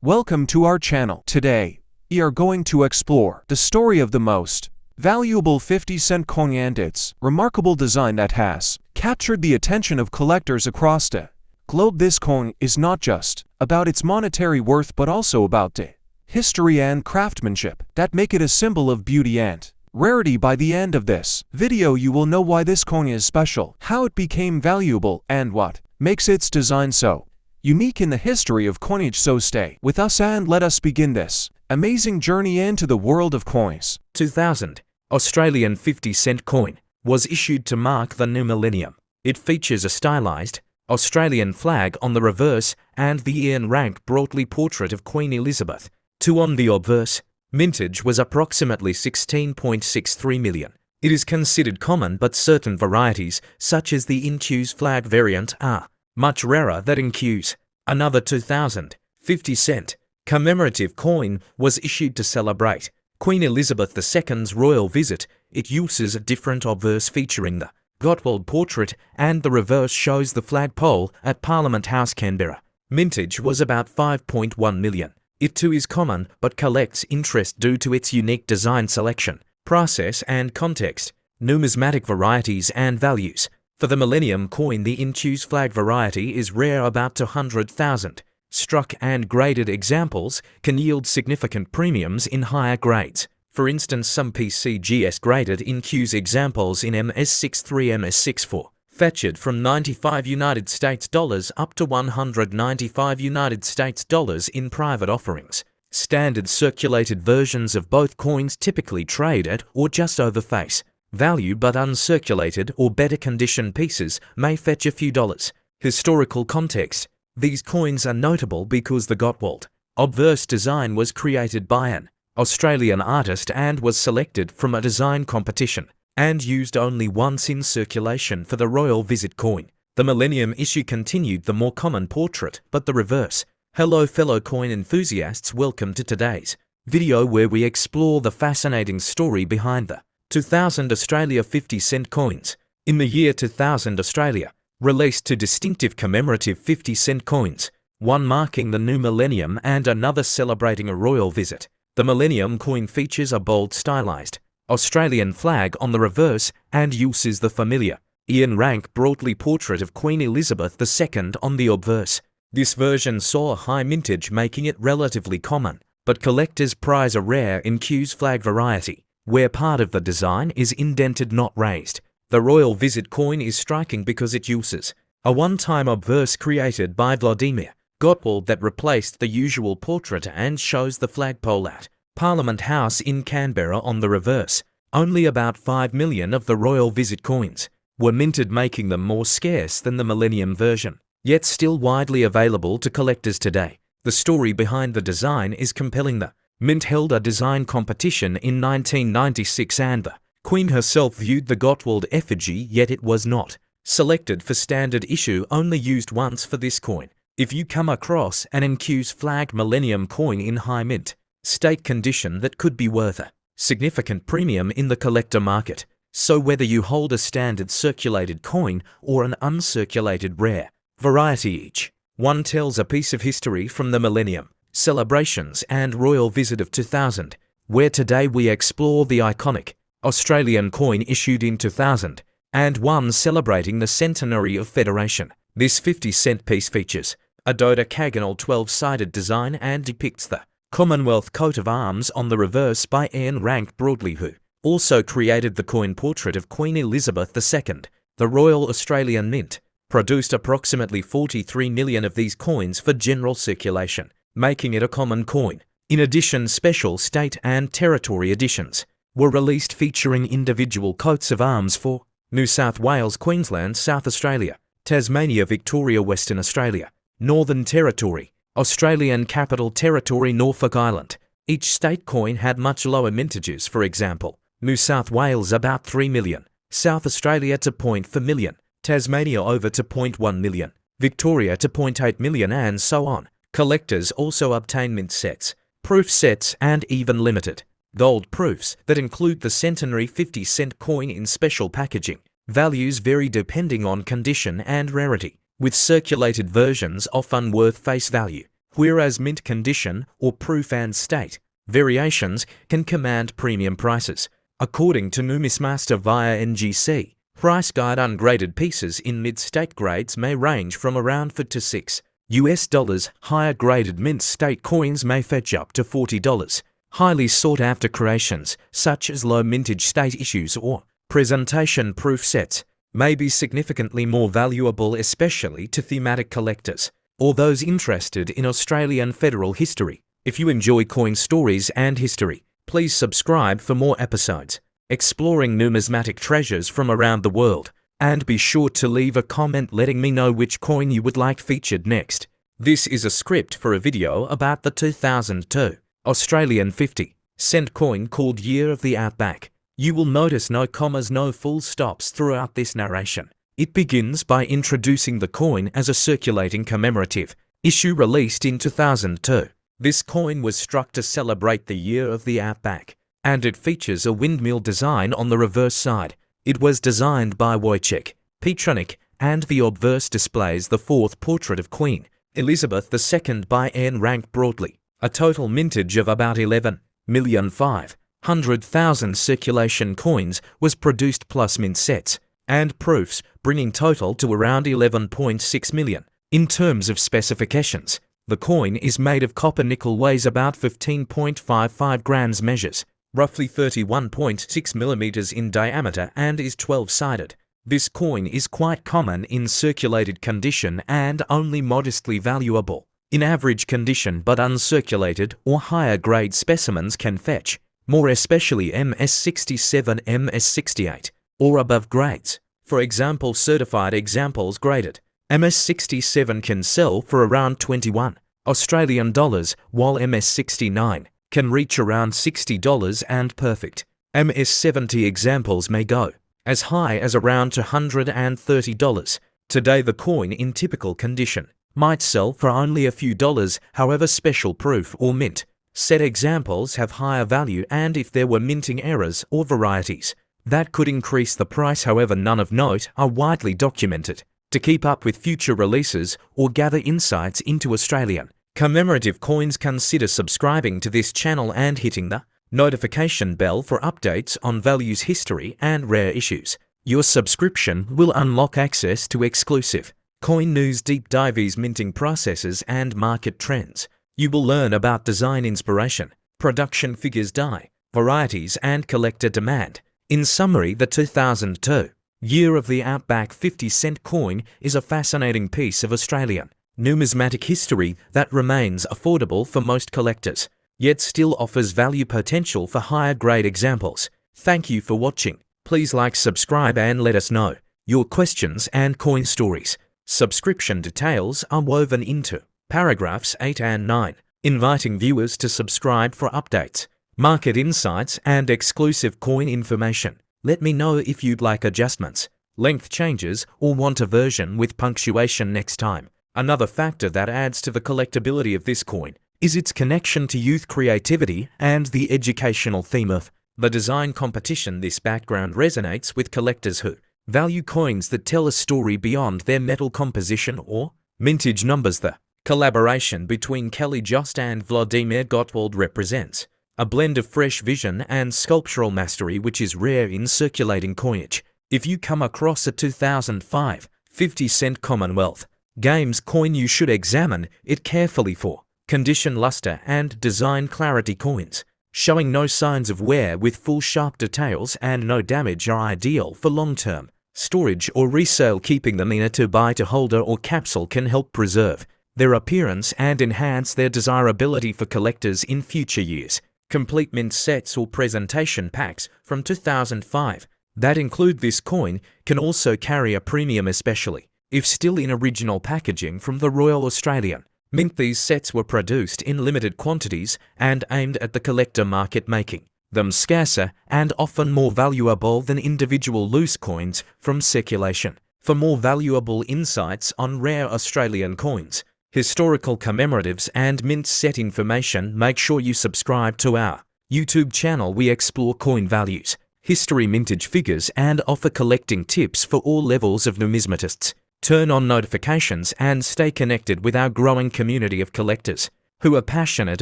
Welcome to our channel. Today, we are going to explore the story of the most valuable 50-cent coin and its remarkable design that has captured the attention of collectors across the globe. This coin is not just about its monetary worth but also about the history and craftsmanship that make it a symbol of beauty and rarity. By the end of this video, you will know why this coin is special, how it became valuable, and what makes its design so unique in the history of coinage. So stay with us and let us begin this amazing journey into the world of coins. 2000 Australian 50-cent coin was issued to mark the new millennium. It features a stylized Australian flag on the reverse and the Ian Rank broadly portrait of Queen Elizabeth II on the obverse. Mintage was approximately 16.63 million. It is considered common, but certain varieties, such as the in-Q's flag variant, are much rarer than in Q's. Another 2000 50-cent commemorative coin was issued to celebrate Queen Elizabeth II's royal visit. It uses a different obverse featuring the Gottwald portrait, and the reverse shows the flagpole at Parliament House, Canberra. Mintage was about 5.1 million. It too is common, but collects interest due to its unique design selection, process and context. Numismatic varieties and values. For the Millennium coin, the in-Q's flag variety is rare, about 200,000. Struck and graded examples can yield significant premiums in higher grades. For instance, some PCGS graded in-Q's examples in MS63, MS64 fetched from $95 up to $195 in private offerings. Standard circulated versions of both coins typically trade at or just over face value, but uncirculated or better condition pieces may fetch a few dollars. Historical context. These coins are notable because the Gottwald obverse design was created by an Australian artist and was selected from a design competition and used only once in circulation for the royal visit coin. The Millennium issue continued the more common portrait, but the reverse. Hello fellow coin enthusiasts, welcome to today's video where we explore the fascinating story behind the 2000 Australia 50-cent coins. In the year 2000, Australia released two distinctive commemorative 50-cent coins, one marking the new millennium and another celebrating a royal visit. The Millennium coin features a bold stylized Australian flag on the reverse and uses the familiar Ian Rank broadly portrait of Queen Elizabeth II on the obverse. This version saw a high mintage, making it relatively common, but collectors prize a rare in-Q's flag variety, where part of the design is indented, not raised. The royal visit coin is striking because it uses a one-time obverse created by Vladimir Gottwald that replaced the usual portrait and shows the flagpole at Parliament House in Canberra on the reverse. Only about 5 million of the royal visit coins were minted, making them more scarce than the Millennium version, yet still widely available to collectors today. The story behind the design is compelling. The Mint held a design competition in 1996 and the Queen herself viewed the Gottwald effigy, yet it was not selected for standard issue, only used once for this coin. If you come across an in-Q's flag Millennium coin in high mint state condition, that could be worth a significant premium in the collector market. So whether you hold a standard circulated coin or an uncirculated rare variety, each one tells a piece of history from the Millennium celebrations and royal visit of 2000, where today we explore the iconic Australian coin issued in 2000 and one celebrating the centenary of Federation. This 50-cent piece features a dodecagonal 12-sided design and depicts the Commonwealth coat of arms on the reverse by Ian Rank broadly, who also created the coin portrait of Queen Elizabeth II. The Royal Australian Mint produced approximately 43 million of these coins for general circulation, making it a common coin. In addition, special state and territory editions were released featuring individual coats of arms for New South Wales, Queensland, South Australia, Tasmania, Victoria, Western Australia, Northern Territory, Australian Capital Territory, Norfolk Island. Each state coin had much lower mintages. For example, New South Wales about 3 million, South Australia to 0.4 million, Tasmania over to 0.1 million, Victoria to 0.8 million, and so on. Collectors also obtain mint sets, proof sets, and even limited gold proofs that include the centenary 50-cent coin in special packaging. Values vary depending on condition and rarity, with circulated versions often worth face value, whereas mint condition or proof and state variations can command premium prices. According to Numismaster via NGC, price guide ungraded pieces in mid-state grades may range from around $4 to $6. Higher graded mint state coins may fetch up to $40. Highly sought after creations, such as low mintage state issues or presentation proof sets, may be significantly more valuable, especially to thematic collectors or those interested in Australian federal history. If you enjoy coin stories and history, please subscribe for more episodes exploring numismatic treasures from around the world, and be sure to leave a comment letting me know which coin you would like featured next. This is a script for a video about the 2002 Australian 50-cent coin called Year of the Outback. You will notice no commas, no full stops throughout this narration. It begins by introducing the coin as a circulating commemorative issue released in 2002. This coin was struck to celebrate the Year of the Outback, and it features a windmill design on the reverse side. It was designed by Wojciech Petronik, and the obverse displays the fourth portrait of Queen Elizabeth II by Anne Rank Broadley. A total mintage of about 11,500,000 circulation coins was produced, plus mint sets and proofs, bringing total to around 11.6 million. In terms of specifications, the coin is made of copper nickel, weighs about 15.55 grams, measures roughly 31.6 millimeters in diameter, and is 12-sided. This coin is quite common in circulated condition and only modestly valuable in average condition, but uncirculated or higher grade specimens can fetch more, especially MS67, MS68 or above grades. For example, certified examples graded MS67 can sell for around 21 Australian dollars, while MS69 can reach around $60, and perfect MS70 examples may go as high as around $230. Today, the coin in typical condition might sell for only a few dollars. However, special proof or mint set examples have higher value, and if there were minting errors or varieties, that could increase the price. However, none of note are widely documented. To keep up with future releases or gather insights into Australian commemorative coins, consider subscribing to this channel and hitting the notification bell for updates on values, history, and rare issues. Your subscription will unlock access to exclusive coin news, deep dives, minting processes, and market trends. You will learn about design inspiration, production figures, die varieties, and collector demand. In summary, the 2002 Year of the Outback 50-cent coin is a fascinating piece of Australian numismatic history that remains affordable for most collectors, yet still offers value potential for higher grade examples. Thank you for watching. Please like, subscribe, and let us know your questions and coin stories. Subscription details are woven into paragraphs 8 and 9, inviting viewers to subscribe for updates, market insights, and exclusive coin information. Let me know if you'd like adjustments, length changes, or want a version with punctuation next time. Another factor that adds to the collectability of this coin is its connection to youth creativity and the educational theme of the design competition. This background resonates with collectors who value coins that tell a story beyond their metal composition or mintage numbers. The collaboration between Kelly Jost and Vladimir Gottwald represents a blend of fresh vision and sculptural mastery which is rare in circulating coinage. If you come across a 2005 50-cent Commonwealth Games coin, you should examine it carefully for condition, luster, and design clarity. Coins showing no signs of wear with full sharp details and no damage are ideal for long-term storage or resale. Keeping them in a 2x2 holder or capsule can help preserve their appearance and enhance their desirability for collectors in future years. Complete mint sets or presentation packs from 2005 that include this coin can also carry a premium, especially if still in original packaging from the Royal Australian Mint. These sets were produced in limited quantities and aimed at the collector market, making them scarcer and often more valuable than individual loose coins from circulation. For more valuable insights on rare Australian coins, historical commemoratives, and mint set information, make sure you subscribe to our YouTube channel. We explore coin values, history, mintage figures, and offer collecting tips for all levels of numismatists. Turn on notifications and stay connected with our growing community of collectors. who are passionate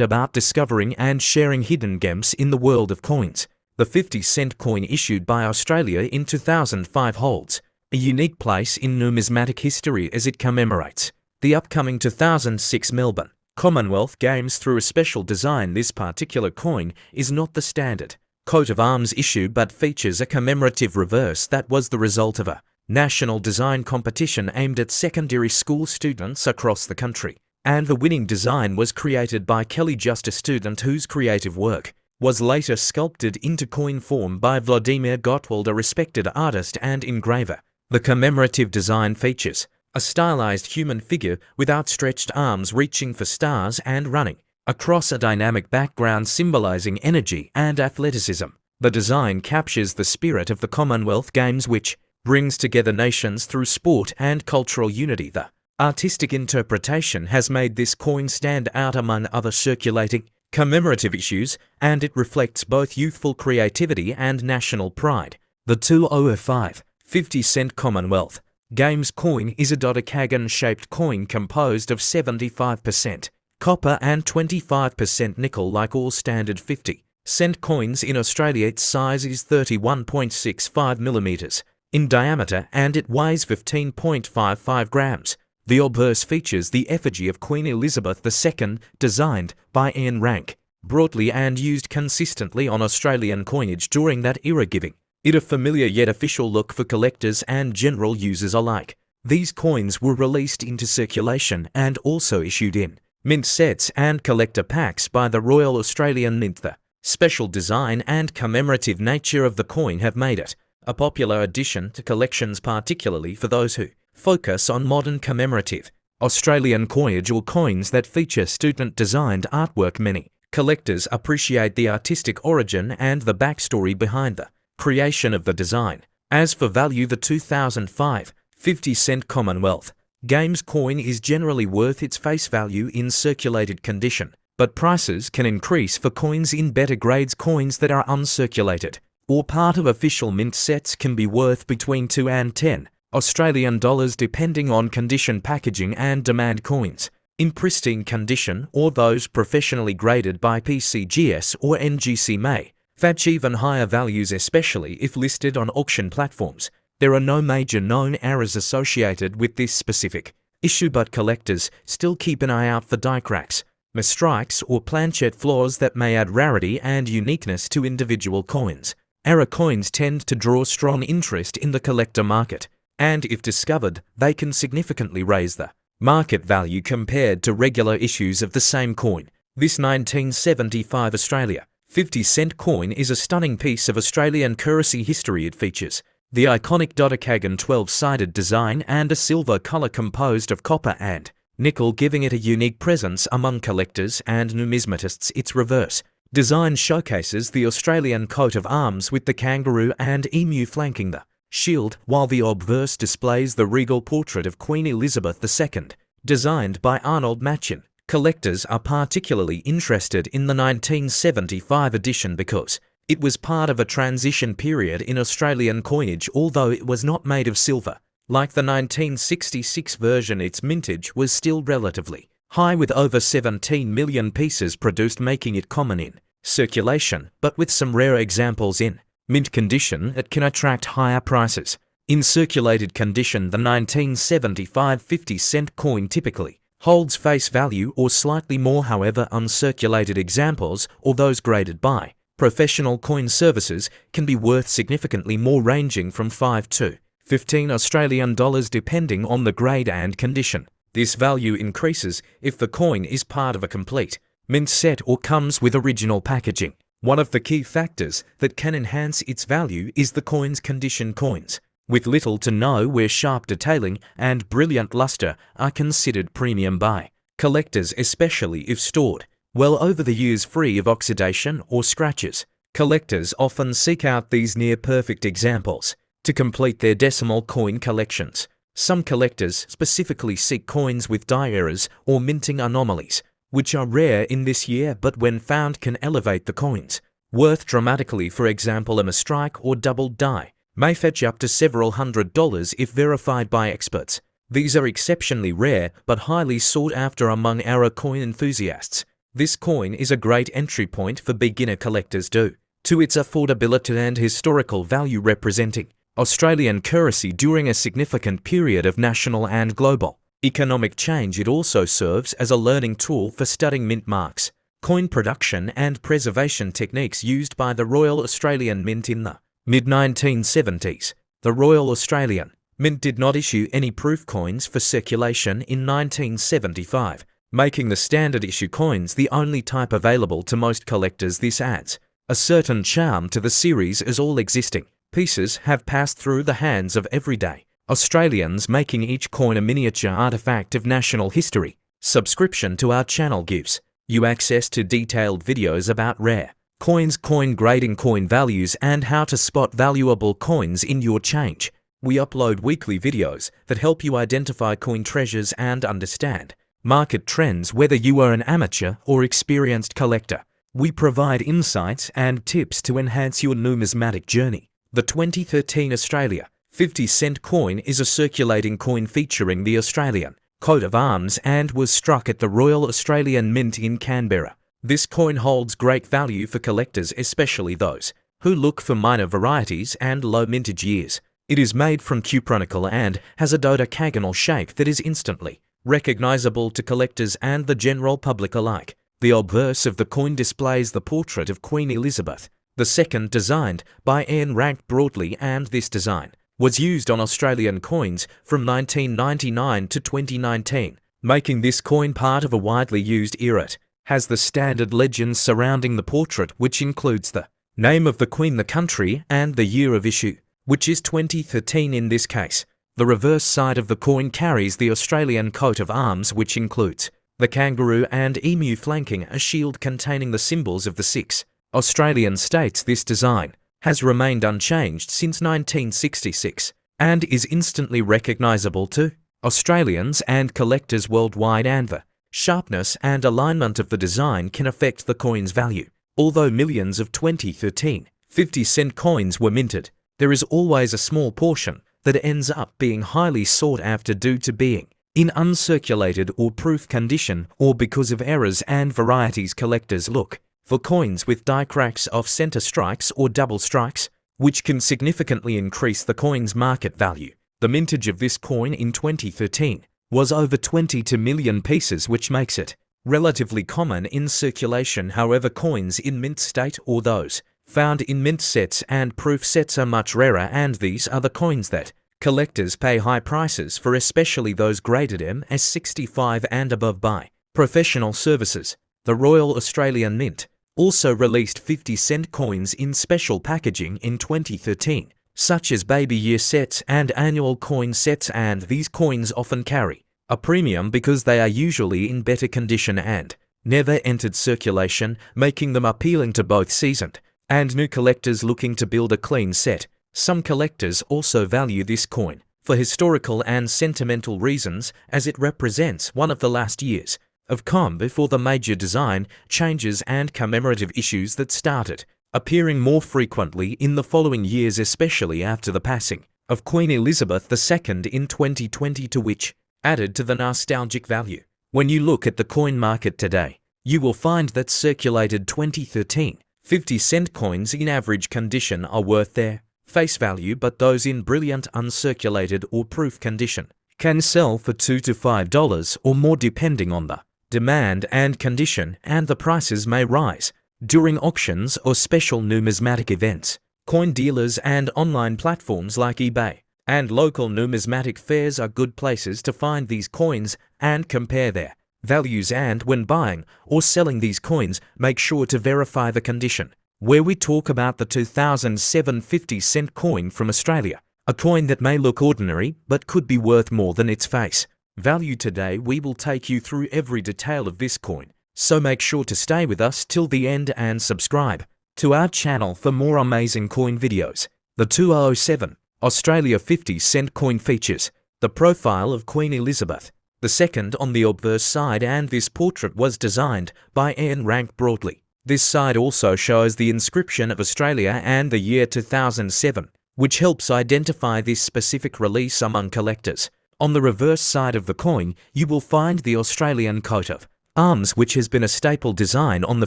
about discovering and sharing hidden gems in the world of coins. The 50-cent coin issued by Australia in 2005 holds a unique place in numismatic history as it commemorates the upcoming 2006 Melbourne Commonwealth Games through a special design. This particular coin is not the standard coat of arms issue but features a commemorative reverse that was the result of a national design competition aimed at secondary school students across the country. And the winning design was created by Kelly, just a student whose creative work was later sculpted into coin form by Vladimir Gottwald, a respected artist and engraver. The commemorative design features a stylized human figure with outstretched arms reaching for stars and running across a dynamic background symbolizing energy and athleticism. The design captures the spirit of the Commonwealth Games, which brings together nations through sport and cultural unity. The artistic interpretation has made this coin stand out among other circulating commemorative issues, and it reflects both youthful creativity and national pride. The 2005 50-cent Commonwealth Games coin is a dodecagon-shaped coin composed of 75% copper and 25% nickel. Like all standard 50-cent coins in Australia, its size is 31.65 millimeters in diameter and it weighs 15.55 grams. The obverse features the effigy of Queen Elizabeth II, designed by Ian Rank, broadly and used consistently on Australian coinage during that era, giving it a familiar yet official look for collectors and general users alike. These coins were released into circulation and also issued in mint sets and collector packs by the Royal Australian Mint. The special design and commemorative nature of the coin have made it a popular addition to collections, particularly for those who focus on modern commemorative Australian coinage or coins that feature student-designed artwork. Many collectors appreciate the artistic origin and the backstory behind the creation of the design. As for value, the 2005 50-cent Commonwealth Games coin is generally worth its face value in circulated condition, but prices can increase for coins in better grades. Coins that are uncirculated or part of official mint sets can be worth between 2 and 10 Australian dollars depending on condition, packaging and demand. Coins in pristine condition or those professionally graded by PCGS or NGC may fetch even higher values, especially if listed on auction platforms. There are no major known errors associated with this specific issue, but collectors still keep an eye out for die cracks, misstrikes or planchette flaws that may add rarity and uniqueness to individual coins. Error coins tend to draw strong interest in the collector market, and if discovered, they can significantly raise the market value compared to regular issues of the same coin. This 1975 Australia 50-cent coin is a stunning piece of Australian currency history. It features the iconic dodecagon 12-sided design and a silver colour composed of copper and nickel, giving it a unique presence among collectors and numismatists. Its reverse design showcases the Australian coat of arms with the kangaroo and emu flanking the shield, while the obverse displays the regal portrait of Queen Elizabeth II, designed by Arnold Machin. Collectors are particularly interested in the 1975 edition because it was part of a transition period in Australian coinage. Although it was not made of silver like the 1966 version, its mintage was still relatively high, with over 17 million pieces produced, making it common in circulation, but with some rare examples in mint condition, it can attract higher prices. In circulated condition, the 1975 50-cent coin typically holds face value or slightly more. However, uncirculated examples or those graded by professional coin services can be worth significantly more, ranging from 5 to 15 Australian dollars depending on the grade and condition. This value increases if the coin is part of a complete mint set or comes with original packaging. One of the key factors that can enhance its value is the coin's condition. Coins with little to no wear, sharp detailing and brilliant luster are considered premium by collectors, especially if stored well over the years free of oxidation or scratches. Collectors often seek out these near-perfect examples to complete their decimal coin collections. Some collectors specifically seek coins with die errors or minting anomalies, which are rare in this year but when found can elevate the coin's worth dramatically. For example, a misstrike or double die may fetch up to several $100s if verified by experts. These are exceptionally rare but highly sought after among our coin enthusiasts. This coin is a great entry point for beginner collectors due to its affordability and historical value representing Australian currency during a significant period of national and global economic change. It also serves as a learning tool for studying mint marks, coin production and preservation techniques used by the Royal Australian Mint in the mid-1970s. The Royal Australian Mint did not issue any proof coins for circulation in 1975, making the standard issue coins the only type available to most collectors. This adds a certain charm to the series, as all existing pieces have passed through the hands of everyday Australians, making each coin a miniature artifact of national history. Subscription to our channel gives you access to detailed videos about rare coins, coin grading, coin values, and how to spot valuable coins in your change. We upload weekly videos that help you identify coin treasures and understand market trends, whether you are an amateur or experienced collector. We provide insights and tips to enhance your numismatic journey. The 2013 Australia 50-cent coin is a circulating coin featuring the Australian coat of arms and was struck at the Royal Australian Mint in Canberra. This coin holds great value for collectors, especially those who look for minor varieties and low mintage years. It is made from cupronickel and has a dodecagonal shape that is instantly recognizable to collectors and the general public alike. The obverse of the coin displays the portrait of Queen Elizabeth II, designed by Ian Rank Broadley, and this design was used on Australian coins from 1999 to 2019, making this coin part of a widely used era. It has the standard legends surrounding the portrait, which includes the name of the Queen, the country, and the year of issue, which is 2013 in this case. The reverse side of the coin carries the Australian coat of arms, which includes the kangaroo and emu flanking a shield containing the symbols of the 6 Australian states. This design has remained unchanged since 1966 and is instantly recognisable to Australians and collectors worldwide, and the sharpness and alignment of the design can affect the coin's value. Although millions of 2013 50-cent coins were minted, there is always a small portion that ends up being highly sought after due to being in uncirculated or proof condition, or because of errors and varieties. Collectors look for coins with die cracks, off-center strikes, or double strikes, which can significantly increase the coin's market value. The mintage of this coin in 2013 was over 22 million pieces, which makes it relatively common in circulation. However, coins in mint state or those found in mint sets and proof sets are much rarer, and these are the coins that collectors pay high prices for, especially those graded MS65 and above by professional services. The Royal Australian Mint also released 50-cent coins in special packaging in 2013, such as baby year sets and annual coin sets, and these coins often carry a premium because they are usually in better condition and never entered circulation, making them appealing to both seasoned and new collectors looking to build a clean set. Some collectors also value this coin for historical and sentimental reasons, as it represents one of the last years of COM before the major design changes and commemorative issues that started appearing more frequently in the following years, especially after the passing of Queen Elizabeth II in 2020, to which added to the nostalgic value. When you look at the coin market today, you will find that circulated 2013 50-cent coins in average condition are worth their face value, but those in brilliant uncirculated or proof condition can sell for $2 to $5 or more depending on the demand and condition, and the prices may rise during auctions or special numismatic events. Coin dealers and online platforms like eBay and local numismatic fairs are good places to find these coins and compare their values, and when buying or selling these coins, make sure to verify the condition. Where we talk about the 2007 50-cent coin from Australia, a coin that may look ordinary but could be worth more than its face value. Today we will take you through every detail of this coin, so make sure to stay with us till the end and subscribe to our channel for more amazing coin videos. The 2007 Australia 50-cent coin features the profile of Queen Elizabeth II on the obverse side, and this portrait was designed by Ian Rank Broadley. This side also shows the inscription of Australia and the year 2007, which helps identify this specific release among collectors. On the reverse side of the coin, you will find the Australian coat of arms, which has been a staple design on the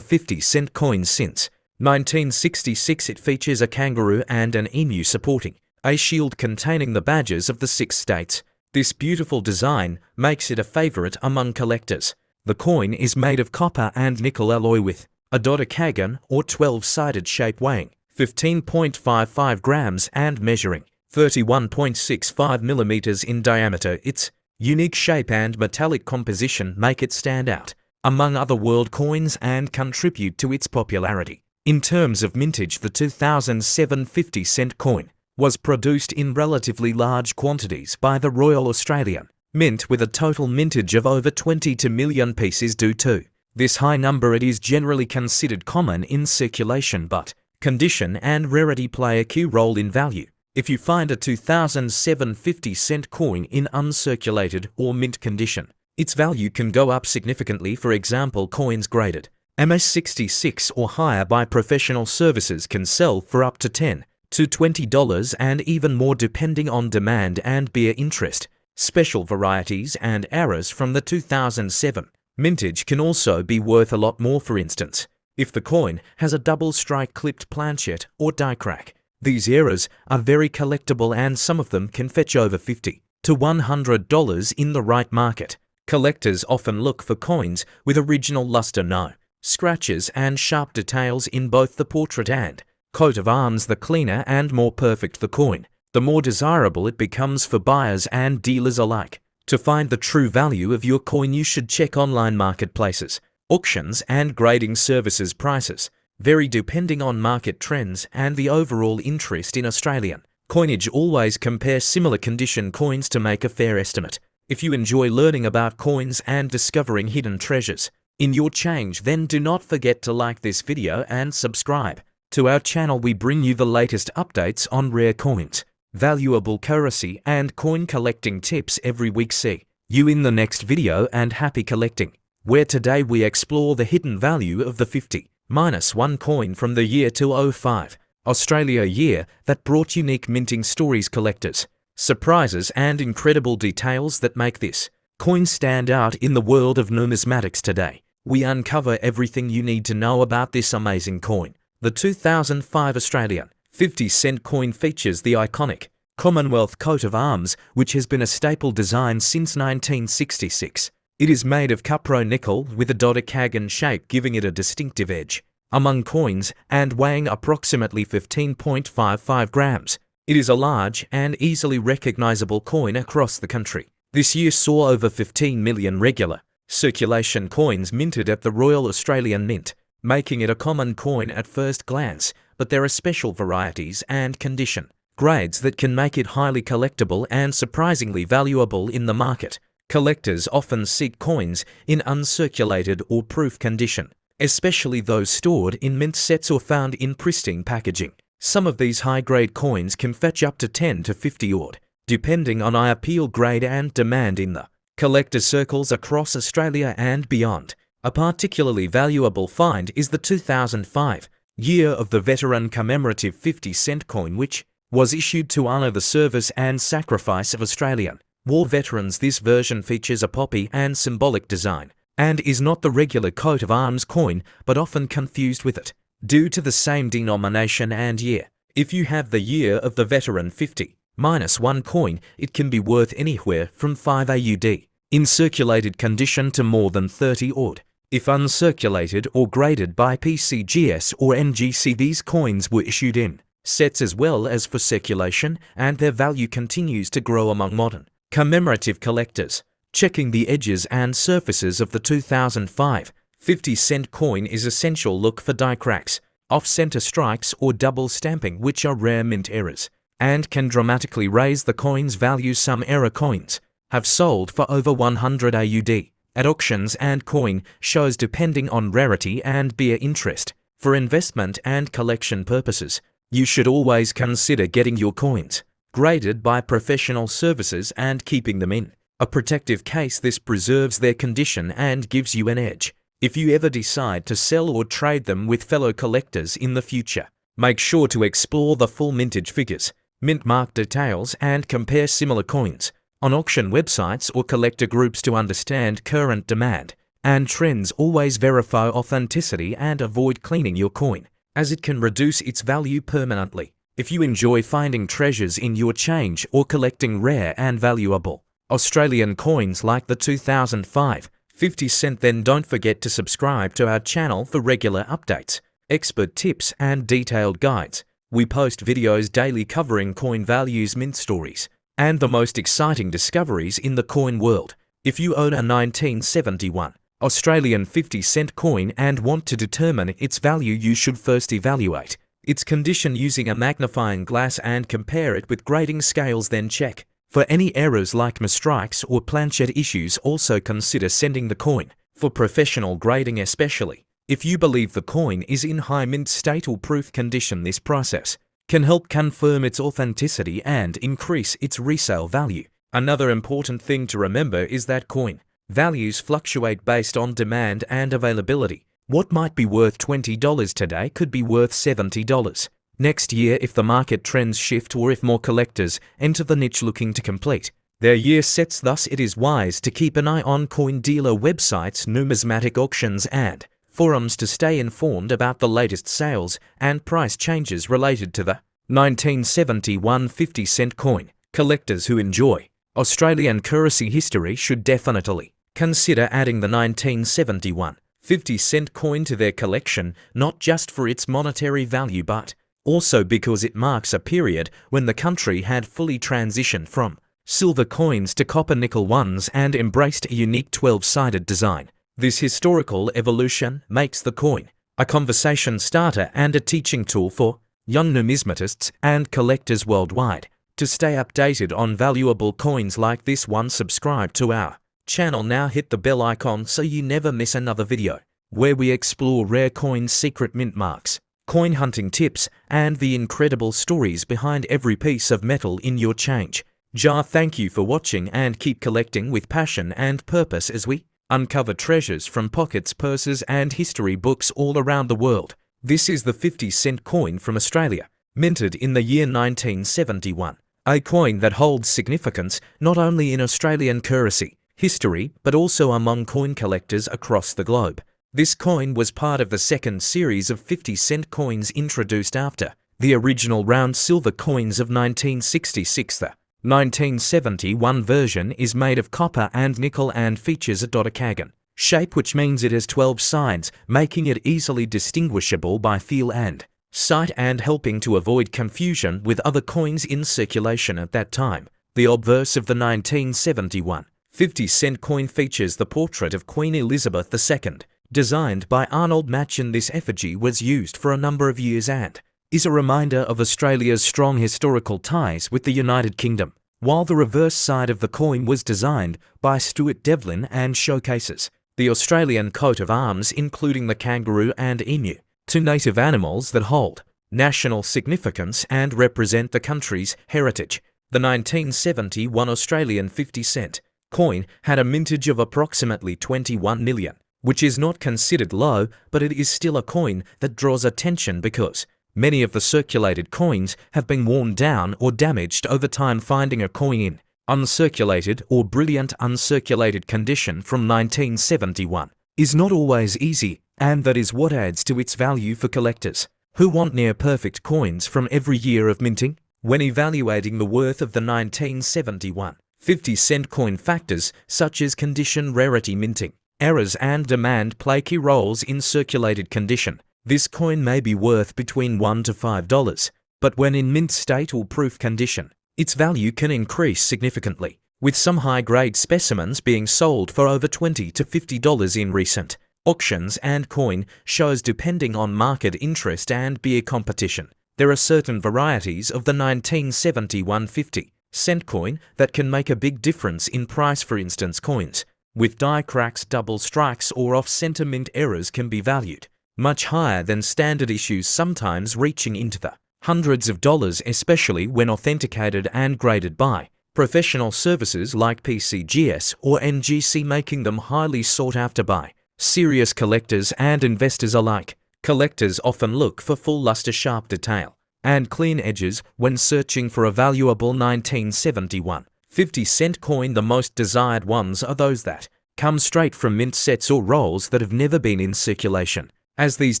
50-cent coins since 1966. It features a kangaroo and an emu supporting a shield containing the badges of the 6 states. This beautiful design makes it a favorite among collectors. The coin is made of copper and nickel alloy with a dodecagon or 12-sided shape weighing 15.55 grams and measuring 31.65 millimeters in diameter. Its unique shape and metallic composition make it stand out among other world coins and contribute to its popularity. In terms of mintage, the 2007 50-cent coin was produced in relatively large quantities by the Royal Australian Mint, with a total mintage of over 22 million pieces. Due to this high number, it is generally considered common in circulation, but condition and rarity play a key role in value. If you find a 2007 50-cent coin in uncirculated or mint condition, its value can go up significantly. For example, coins graded MS66 or higher by professional services can sell for up to $10 to $20 and even more depending on demand and bear interest. Special varieties and errors from the 2007 mintage can also be worth a lot more. For instance, if the coin has a double strike clipped planchet or die crack, these errors are very collectible and some of them can fetch over $50 to $100 in the right market. Collectors often look for coins with original luster, no scratches and sharp details in both the portrait and coat of arms. The cleaner and more perfect the coin, the more desirable it becomes for buyers and dealers alike. To find the true value of your coin, you should check online marketplaces, auctions and grading services. Prices vary depending on market trends and the overall interest in Australian coinage. Always compare similar condition coins to make a fair estimate. If you enjoy learning about coins and discovering hidden treasures in your change, then do not forget to like this video and subscribe to our channel. We bring you the latest updates on rare coins, valuable currency and coin collecting tips every week. See you in the next video, and happy collecting, where today we explore the hidden value of the 50-1 coin from the year 2005, Australia, a year that brought unique minting stories, collectors, surprises and incredible details that make this coin stand out in the world of numismatics. Today, we uncover everything you need to know about this amazing coin. The 2005 Australian 50-cent coin features the iconic Commonwealth coat of arms, which has been a staple design since 1966. It is made of cupro-nickel with a dodecagon shape, giving it a distinctive edge among coins, and weighing approximately 15.55 grams. It is a large and easily recognizable coin across the country. This year saw over 15 million regular circulation coins minted at the Royal Australian Mint, making it a common coin at first glance, but there are special varieties and condition grades that can make it highly collectible and surprisingly valuable in the market. Collectors often seek coins in uncirculated or proof condition, especially those stored in mint sets or found in pristine packaging. Some of these high-grade coins can fetch up to 10 to 50 odd, depending on appeal grade and demand in the collector circles across Australia and beyond. A particularly valuable find is the 2005 Year of the Veteran Commemorative 50-cent coin, which was issued to honour the service and sacrifice of Australian war veterans. This version features a poppy and symbolic design and is not the regular coat of arms coin, but often confused with it due to the same denomination and year. If you have the Year of the Veteran 50-1 coin, it can be worth anywhere from 5 AUD in circulated condition to more than 30 odd. If uncirculated or graded by PCGS or NGC, these coins were issued in sets as well as for circulation, and their value continues to grow among modern commemorative collectors. Checking the edges and surfaces of the 2005 50-cent coin is essential. Look for die cracks, off-center strikes or double stamping, which are rare mint errors and can dramatically raise the coin's value. Some error coins have sold for over 100 AUD at auctions and coin shows, depending on rarity and bear interest. For investment and collection purposes, you should always consider getting your coins graded by professional services and keeping them in a protective case. This preserves their condition and gives you an edge if you ever decide to sell or trade them with fellow collectors in the future. Make sure to explore the full mintage figures, mint mark details, and compare similar coins on auction websites or collector groups to understand current demand and trends. Always verify authenticity and avoid cleaning your coin, as it can reduce its value permanently. If you enjoy finding treasures in your change or collecting rare and valuable Australian coins like the 2005 50 cent, then don't forget to subscribe to our channel for regular updates, expert tips and detailed guides. We post videos daily covering coin values, mint stories, and the most exciting discoveries in the coin world. If you own a 1971 Australian 50 cent coin and want to determine its value, you should first evaluate its condition using a magnifying glass and compare it with grading scales, then check for any errors like misstrikes or planchet issues. Also consider sending the coin for professional grading, especially if you believe the coin is in high mint state or proof condition. This process can help confirm its authenticity and increase its resale value. Another important thing to remember is that coin values fluctuate based on demand and availability. What might be worth $20 today could be worth $70 next year if the market trends shift or if more collectors enter the niche looking to complete their year sets. Thus, it is wise to keep an eye on coin dealer websites, numismatic auctions, and forums to stay informed about the latest sales and price changes related to the 1971 50 cent coin. Collectors who enjoy Australian currency history should definitely consider adding the 1971 50 cent coin to their collection, not just for its monetary value but also because it marks a period when the country had fully transitioned from silver coins to copper nickel ones and embraced a unique 12-sided design. This historical evolution makes the coin a conversation starter and a teaching tool for young numismatists and collectors worldwide. To stay updated on valuable coins like this one, subscribe to our channel now. Hit the bell icon so you never miss another video where we explore rare coins, secret mint marks, coin hunting tips, and the incredible stories behind every piece of metal in your change jar. Thank you for watching and keep collecting with passion and purpose as we uncover treasures from pockets, purses, and history books all around the world. This is the 50 cent coin from Australia, minted in the year 1971. A coin that holds significance not only in Australian currency history but also among coin collectors across the globe. This coin was part of the second series of 50 cent coins introduced after the original round silver coins of 1966. The 1971 version is made of copper and nickel and features a dodecagon shape, which means it has 12 sides, making it easily distinguishable by feel and sight and helping to avoid confusion with other coins in circulation at that time. The obverse of the 1971 50 cent coin features the portrait of Queen Elizabeth II, designed by Arnold Machen. This effigy was used for a number of years and is a reminder of Australia's strong historical ties with the United Kingdom, while the reverse side of the coin was designed by Stuart Devlin and showcases the Australian coat of arms, including the kangaroo and emu, two native animals that hold national significance and represent the country's heritage. The 1971 Australian 50 cent coin had a mintage of approximately 21 million, which is not considered low, but it is still a coin that draws attention because many of the circulated coins have been worn down or damaged over time. Finding a coin in uncirculated or brilliant uncirculated condition from 1971 is not always easy, and that is what adds to its value for collectors who want near-perfect coins from every year of minting. When evaluating the worth of the 1971 50 cent coin, factors such as condition, rarity, minting errors, and demand play key roles in circulated condition. This coin may be worth between $1 to $5, but when in mint state or proof condition, its value can increase significantly, with some high-grade specimens being sold for over $20 to $50 in recent auctions and coin shows. Depending on market interest and beer competition, there are certain varieties of the 1971 50 cent coin that can make a big difference in price. For instance, coins with die cracks, double strikes, or off-center mint errors can be valued much higher than standard issues, sometimes reaching into the hundreds of dollars, especially when authenticated and graded by professional services like PCGS or NGC, making them highly sought after by serious collectors and investors alike. Collectors often look for full luster, sharp detail, and clean edges when searching for a valuable 1971 50-cent coin. The most desired ones are those that come straight from mint sets or rolls that have never been in circulation, as these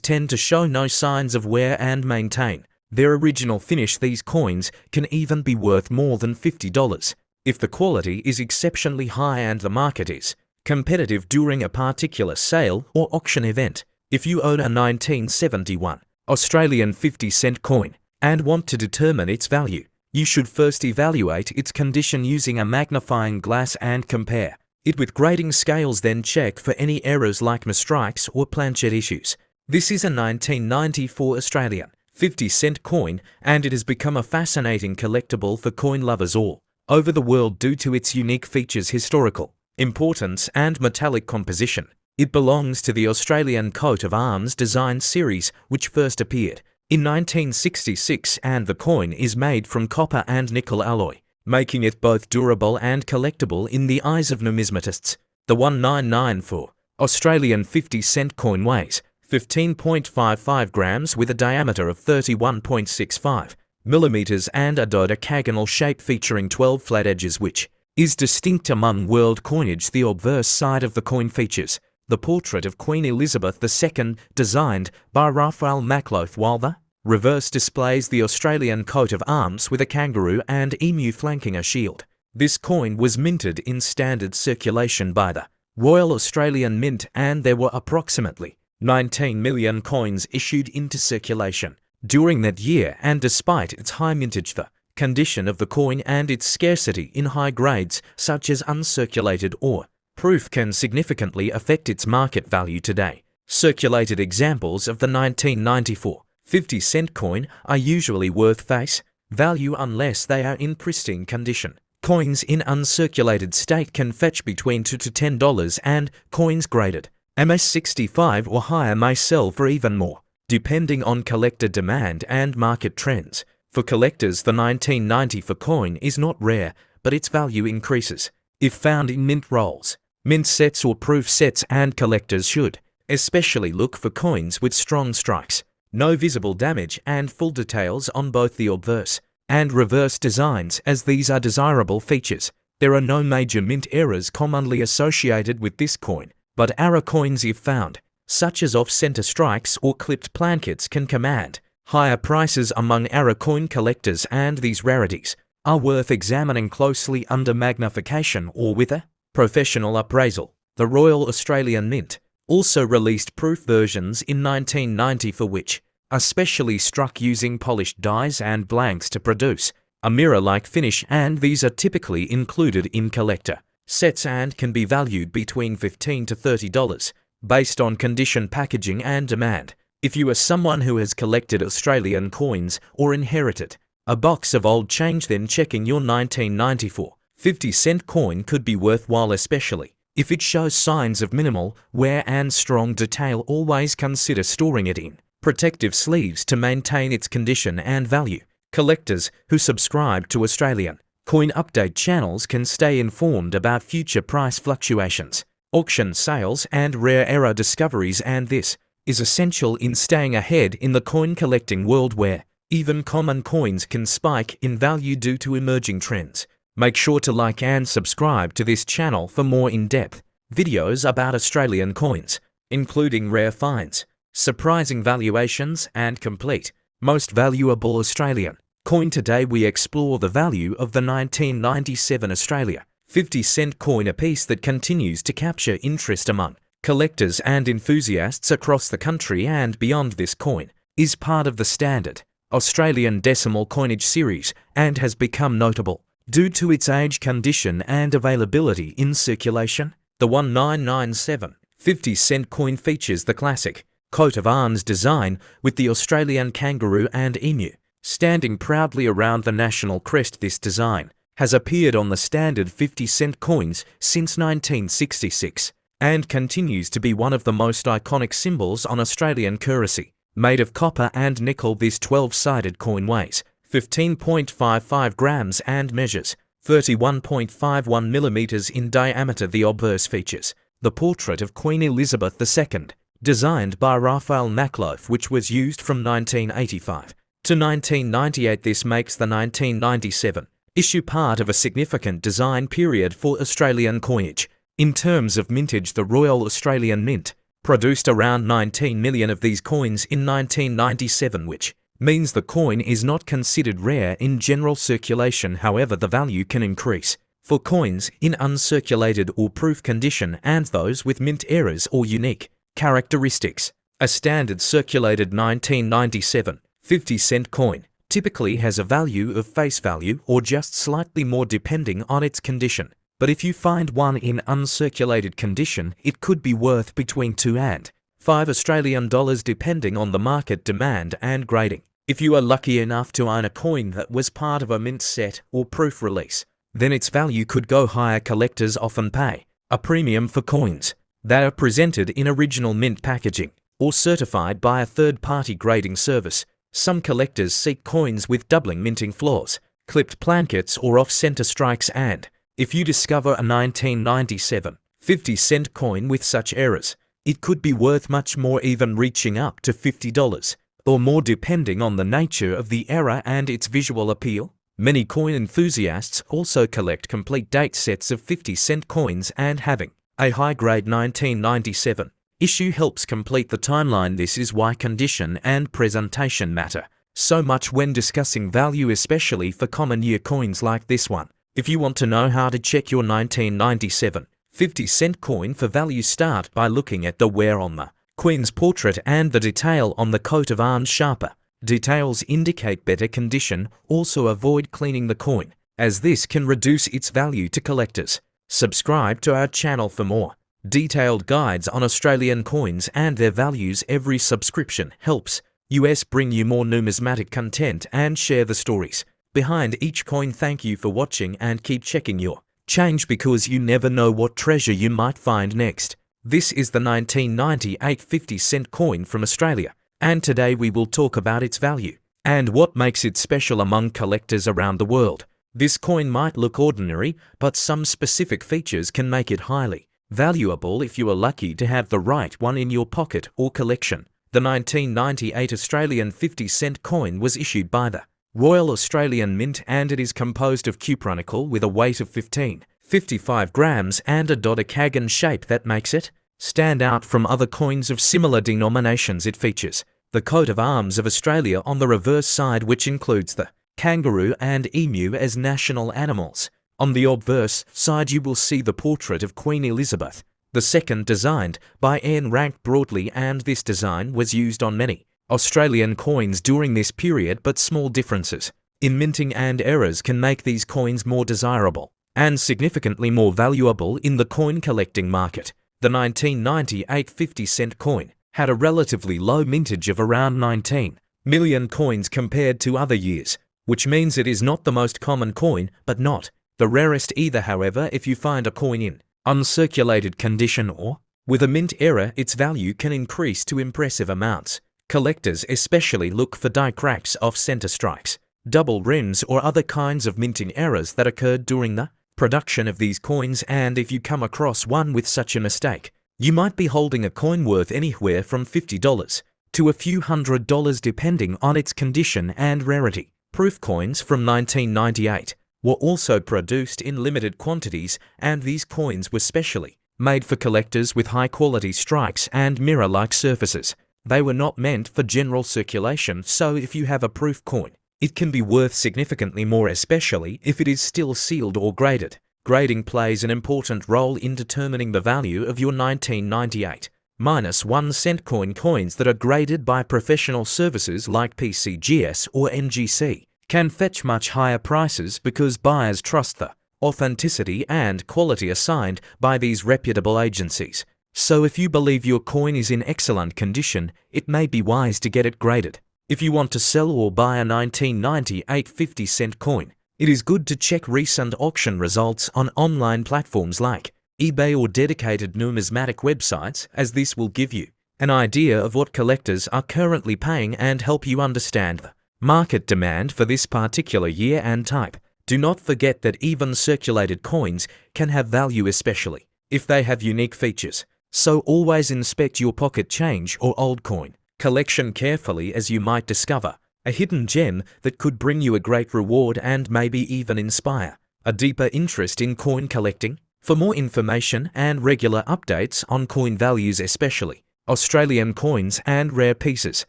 tend to show no signs of wear and maintain their original finish. These coins can even be worth more than $50 if the quality is exceptionally high and the market is competitive during a particular sale or auction event. If you own a 1971 Australian 50-cent coin and want to determine its value, you should first evaluate its condition using a magnifying glass and compare it with grading scales, then check for any errors like misstrikes or planchet issues. This is a 1994 Australian 50-cent coin, and it has become a fascinating collectible for coin lovers all over the world due to its unique features, historical importance, and metallic composition. It belongs to the Australian coat of arms design series, which first appeared in 1966, and the coin is made from copper and nickel alloy, making it both durable and collectible in the eyes of numismatists. The 1994 Australian 50-cent coin weighs 15.55 grams with a diameter of 31.65 millimeters and a dodecagonal shape featuring 12 flat edges, which is distinct among world coinage. The obverse side of the coin features the portrait of Queen Elizabeth II, designed by Raphael Macloth, while the reverse displays the Australian coat of arms with a kangaroo and emu flanking a shield. This coin was minted in standard circulation by the Royal Australian Mint, and there were approximately 19 million coins issued into circulation during that year, and despite its high mintage, the condition of the coin and its scarcity in high grades such as uncirculated or proof can significantly affect its market value today. Circulated examples of the 1994 50-cent coin are usually worth face value unless they are in pristine condition. Coins in uncirculated state can fetch between $2 to $10, and coins graded MS65 or higher may sell for even more, depending on collector demand and market trends. For collectors, the 1994 coin is not rare, but its value increases if found in mint rolls, mint sets, or proof sets, and collectors should especially look for coins with strong strikes, no visible damage, and full details on both the obverse and reverse designs, as these are desirable features. There are no major mint errors commonly associated with this coin, but error coins, if found, such as off-center strikes or clipped plankets, can command higher prices among error coin collectors, and these rarities are worth examining closely under magnification or with a professional appraisal. The Royal Australian Mint also released proof versions in 1990 for which are specially struck using polished dies and blanks to produce a mirror-like finish, and these are typically included in collector sets and can be valued between $15 to $30 based on condition, packaging, and demand. If you are someone who has collected Australian coins or inherited a box of old change, then checking your 1994 50-cent coin could be worthwhile, especially if it shows signs of minimal wear and strong detail. Always consider storing it in protective sleeves to maintain its condition and value. Collectors who subscribe to Australian coin update channels can stay informed about future price fluctuations, auction sales, and rare error discoveries, and this is essential in staying ahead in the coin collecting world, where even common coins can spike in value due to emerging trends. Make sure to like and subscribe to this channel for more in-depth videos about Australian coins, including rare finds, surprising valuations, and complete most valuable Australian coin. Today we explore the value of the 1997 Australia 50-cent coin, a piece that continues to capture interest among collectors and enthusiasts across the country and beyond. This coin is part of the standard Australian decimal coinage series and has become notable due to its age, condition, and availability in circulation. The 1997 50-cent coin features the classic coat of arms design with the Australian kangaroo and emu standing proudly around the national crest. This design has appeared on the standard 50-cent coins since 1966 and continues to be one of the most iconic symbols on Australian currency. Made of copper and nickel, this 12-sided coin weighs 15.55 grams and measures 31.51 millimeters in diameter. The obverse features the portrait of Queen Elizabeth II, designed by Raphael Macloth, which was used from 1985 to 1998. This makes the 1997 issue part of a significant design period for Australian coinage. In terms of mintage, the Royal Australian Mint produced around 19 million of these coins in 1997, which means the coin is not considered rare in general circulation. However, the value can increase for coins in uncirculated or proof condition and those with mint errors or unique characteristics. A standard circulated 1997 50-cent coin typically has a value of face value or just slightly more depending on its condition. But if you find one in uncirculated condition, it could be worth between $2 and $5 Australian depending on the market demand and grading. If you are lucky enough to own a coin that was part of a mint set or proof release, then its value could go higher. Collectors often pay a premium for coins that are presented in original mint packaging or certified by a third-party grading service. Some collectors seek coins with doubling minting flaws, clipped plankets or off-center strikes, and if you discover a 1997 50-cent coin with such errors, it could be worth much more, even reaching up to $50 or more depending on the nature of the error and its visual appeal. Many coin enthusiasts also collect complete date sets of 50-cent coins, and having a high-grade 1997 issue helps complete the timeline. This is why condition and presentation matter so much when discussing value, especially for common year coins like this one. If you want to know how to check your 1997 50-cent coin for value, start by looking at the wear on the Queen's portrait and the detail on the coat of arms. Sharper details indicate better condition. Also avoid cleaning the coin, as this can reduce its value to collectors. Subscribe to our channel for more detailed guides on Australian coins and their values. Every subscription helps us bring you more numismatic content and share the stories behind each coin. Thank you for watching, and keep checking your change because you never know what treasure you might find next. This is the 1998 50-cent coin from Australia, and today we will talk about its value and what makes it special among collectors around the world. This coin might look ordinary, but some specific features can make it highly valuable if you are lucky to have the right one in your pocket or collection. The 1998 Australian 50-cent coin was issued by the Royal Australian Mint, and it is composed of cupronickel with a weight of 55 grams and a dodecagon shape that makes it stand out from other coins of similar denominations. It features the coat of arms of Australia on the reverse side, which includes the kangaroo and emu as national animals. On the obverse side you will see the portrait of Queen Elizabeth II, designed by Anne Rank broadly, and this design was used on many Australian coins during this period, but small differences in minting and errors can make these coins more desirable and significantly more valuable in the coin collecting market. The 1998 50-cent coin had a relatively low mintage of around 19 million coins compared to other years, which means it is not the most common coin, but not the rarest either. However, if you find a coin in uncirculated condition or with a mint error, its value can increase to impressive amounts. Collectors especially look for die cracks, off-center strikes, double rims, or other kinds of minting errors that occurred during the production of these coins, and if you come across one with such a mistake, you might be holding a coin worth anywhere from $50 to a few $100 depending on its condition and rarity. Proof coins from 1998 were also produced in limited quantities, and these coins were specially made for collectors with high-quality strikes and mirror-like surfaces. They were not meant for general circulation, so if you have a proof coin, it can be worth significantly more, especially if it is still sealed or graded. Grading plays an important role in determining the value of your 1998 -1 cent coins that are graded by professional services like PCGS or NGC can fetch much higher prices because buyers trust the authenticity and quality assigned by these reputable agencies. So if you believe your coin is in excellent condition, it may be wise to get it graded. If you want to sell or buy a 1998 50-cent coin, it is good to check recent auction results on online platforms like eBay or dedicated numismatic websites, as this will give you an idea of what collectors are currently paying and help you understand the market demand for this particular year and type. Do not forget that even circulated coins can have value, especially if they have unique features. So always inspect your pocket change or old coin collection carefully, as you might discover A hidden gem that could bring you a great reward and maybe even inspire a deeper interest in coin collecting. For more information and regular updates on coin values, especially Australian coins and rare pieces,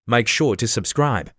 make sure to subscribe.